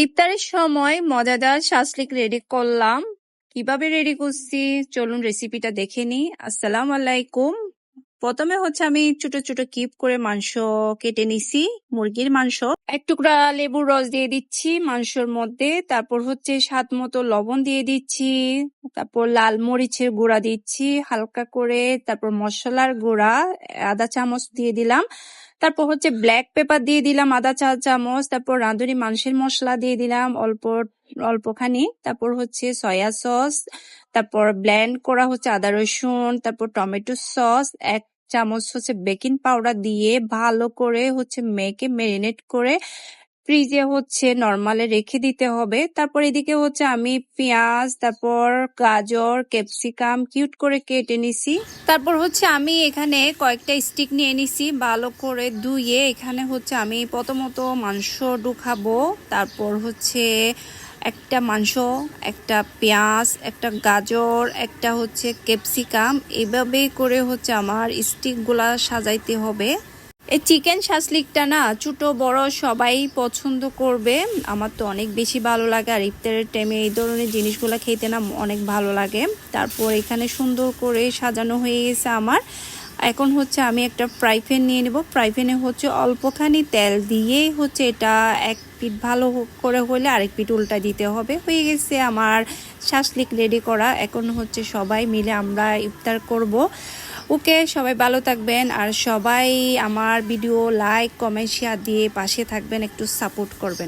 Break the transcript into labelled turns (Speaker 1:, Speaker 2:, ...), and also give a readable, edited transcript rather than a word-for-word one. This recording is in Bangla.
Speaker 1: ইফতারের সময় মজাদার শাসলিক রেডি করলাম। কিভাবে রেডি করছি চলুন রেসিপিটা দেখে নিই। আসসালামু আলাইকুম। প্রথমে আমি ছোট ছোট কিউব করে মাংস কেটে নিছি, মুরগির মাংস। এক টুকরা লেবুর রস দিয়ে দিচ্ছি মাংসর মধ্যে। তারপর স্বাদ মতো লবণ দিয়ে দিচ্ছি। তারপর লাল মরিচের গুঁড়া দিচ্ছি হালকা করে। তারপর মশলার গুঁড়া আধা চামচ দিয়ে দিলাম। তারপর ব্ল্যাক পেপার দিয়ে দিলাম আধা চা চামচ। তারপর রাঁধুনি মাংসের মশলা দিয়ে দিলাম অল্পখানি। তারপর সয়া সস। তারপর ব্লেন্ড করা আদা রসুন। তারপর টমেটো সস, 1 চামচ বেকিং পাউডার দিয়ে ভালো করে মেখে ম্যারিনেট করে ফ্রিজে নরমালে রেখে দিতে হবে। তারপর এদিকে আমি পেঁয়াজ, তারপর গাজর, ক্যাপসিকাম কিউট করে কেটে নিছি। তারপর আমি এখানে কয়েকটা স্টিক নিয়ে নিছি ভালো করে ধুয়ে। এখানে আমি প্রথমত মাংস ঢুকাবো। তারপর একটা মাংস, একটা পেঁয়াজ, একটা গাজর, একটা ক্যাপসিকাম, এইভাবেই করে আমার স্টিকগুলা সাজাইতে হবে। এই চিকেন শাসলিকটা না ছোট বড় সবাই পছন্দ করবে। আমার তো অনেক বেশি ভালো লাগে, আর ইফতারের টাইমে এই ধরনের জিনিসগুলো খেতে না অনেক ভালো লাগে। তারপর এখানে সুন্দর করে সাজানো হয়ে গেছে আমার। এখন আমি একটা ফ্রাই প্যান নিয়ে নেব। ফ্রাই প্যানে অল্পখানি তেল দিয়ে এটা এক পিঠ ভালো করে হলে আরেক পিঠ উল্টা দিতে হবে। হয়ে গেছে আমার শাসলিক রেডি করা। এখন সবাই মিলে আমরা ইফতার করব। ওকে, সবাই ভালো থাকবেন, আর সবাই আমার ভিডিও লাইক কমেন্ট শেয়ার দিয়ে পাশে থাকবেন, একটু সাপোর্ট করবেন।